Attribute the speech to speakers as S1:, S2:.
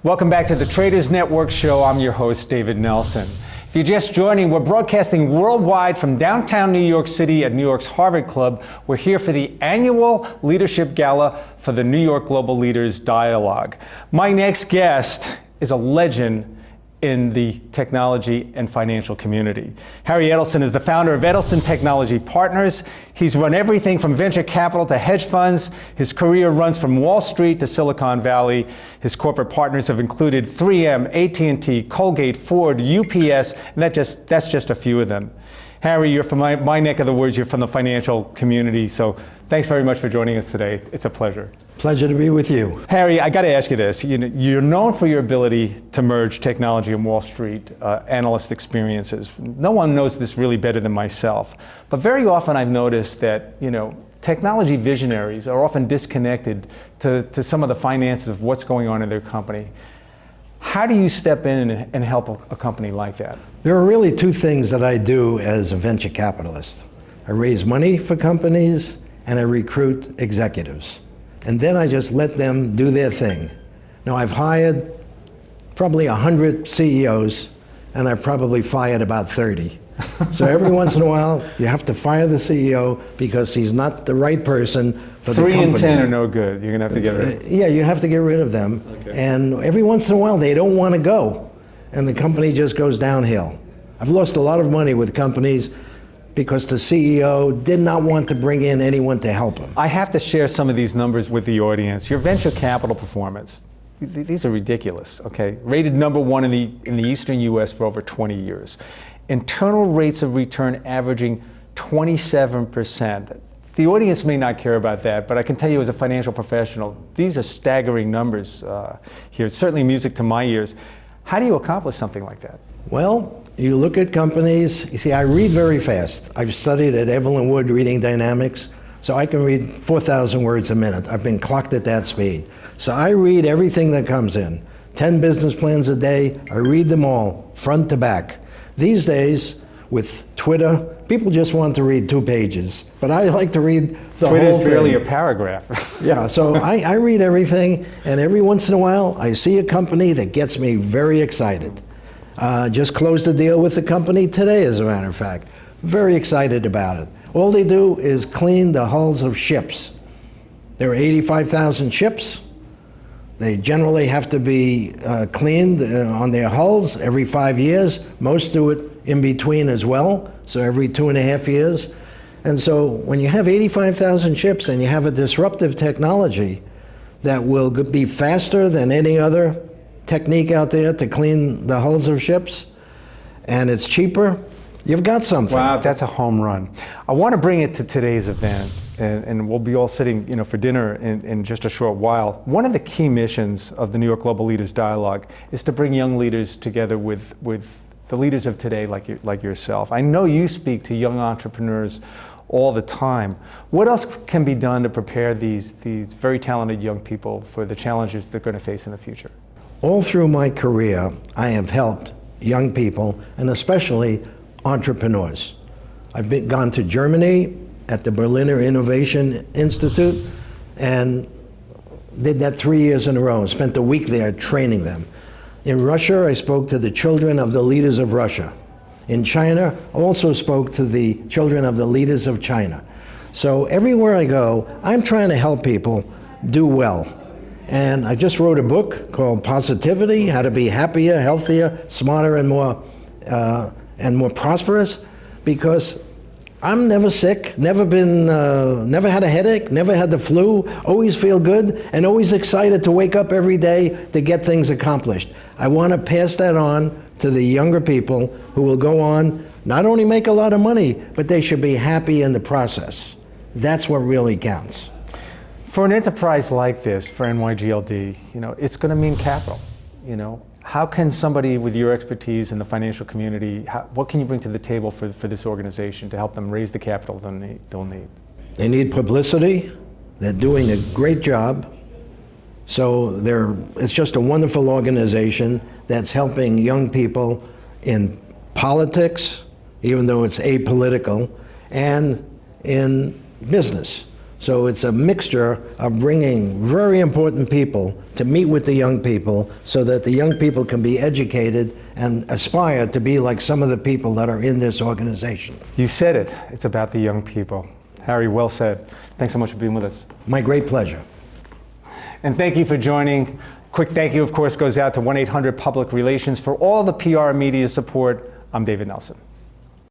S1: Welcome back to the Traders Network Show. I'm your host, David Nelson. If you're just joining, we're broadcasting worldwide from downtown New York City at New York's Harvard Club. We're here for the annual Leadership Gala for the New York Global Leaders Dialogue. My next guest is a legend in the technology and financial community. Harry Edelson is the founder of Edelson Technology Partners. He's run everything from venture capital to hedge funds. His career runs from Wall Street to Silicon Valley. His corporate partners have included 3M, AT&T, Colgate, Ford, UPS, and that's just a few of them. Harry, you're from my neck of the woods. You're from the financial community, so thanks very much for joining us today. It's a pleasure.
S2: Pleasure to be with you.
S1: Harry, I got to ask you this. You're known for your ability to merge technology and Wall Street analyst experiences. No one knows this really better than myself. But very often I've noticed that, technology visionaries are often disconnected to some of the finances of what's going on in their company. How do you step in and help a company like that?
S2: There are really two things that I do as a venture capitalist. I raise money for companies and I recruit executives. And then I just let them do their thing. Now I've hired probably 100 CEOs and I've probably fired about 30. So every once in a while you have to fire the CEO because he's not the right person for the company.
S1: 3 and 10 are no good. You're gonna have to get rid of them.
S2: Yeah, you have to get rid of them. Okay. And every once in a while they don't want to go and the company just goes downhill. I've lost a lot of money with companies because the CEO did not want to bring in anyone to help him.
S1: I have to share some of these numbers with the audience. Your venture capital performance, these are ridiculous, okay? Rated #1 in the Eastern US for over 20 years. Internal rates of return averaging 27%. The audience may not care about that, but I can tell you as a financial professional, these are staggering numbers here. It's certainly music to my ears. How do you accomplish something like that?
S2: Well, you look at companies, you see, I read very fast. I've studied at Evelyn Wood reading dynamics, so I can read 4,000 words a minute. I've been clocked at that speed. So I read everything that comes in. 10 business plans a day, I read them all, front to back. These days, with Twitter, people just want to read 2 pages, but I like to read the whole thing.
S1: Twitter's barely a paragraph.
S2: Yeah, so I read everything, and every once in a while, I see a company that gets me very excited. Just closed a deal with the company today, as a matter of fact. Very excited about it. All they do is clean the hulls of ships. There are 85,000 ships. They generally have to be cleaned on their hulls every 5 years. Most do it in between as well, so every 2.5 years. And so when you have 85,000 ships and you have a disruptive technology that will be faster than any other technique out there to clean the hulls of ships, and it's cheaper, you've got something.
S1: Wow, that's a home run. I want to bring it to today's event, and we'll be all sitting for dinner in just a short while. One of the key missions of the New York Global Leaders Dialogue is to bring young leaders together with the leaders of today like yourself. I know you speak to young entrepreneurs all the time. What else can be done to prepare these very talented young people for the challenges they're going to face in the future?
S2: All through my career, I have helped young people, and especially entrepreneurs. I've gone to Germany at the Berliner Innovation Institute and did that 3 years in a row, spent a week there training them. In Russia, I spoke to the children of the leaders of Russia. In China, I also spoke to the children of the leaders of China. So everywhere I go, I'm trying to help people do well. And I just wrote a book called Positivity: How to Be Happier, Healthier, Smarter, and more prosperous, because I'm never sick, never had a headache, never had the flu, always feel good, and always excited to wake up every day to get things accomplished. I want to pass that on to the younger people who will go on, not only make a lot of money, but they should be happy in the process. That's what really counts.
S1: For an enterprise like this, for NYGLD, it's going to mean capital. How can somebody with your expertise in the financial community, what can you bring to the table for this organization to help them raise the capital they'll need?
S2: They need publicity. They're doing a great job. So it's just a wonderful organization that's helping young people in politics, even though it's apolitical, and in business. So it's a mixture of bringing very important people to meet with the young people so that the young people can be educated and aspire to be like some of the people that are in this organization.
S1: You said it. It's about the young people. Harry, well said. Thanks so much for being with us.
S2: My great pleasure.
S1: And thank you for joining. Quick thank you, of course, goes out to 1-800 Public Relations for all the PR and media support. I'm David Nelson.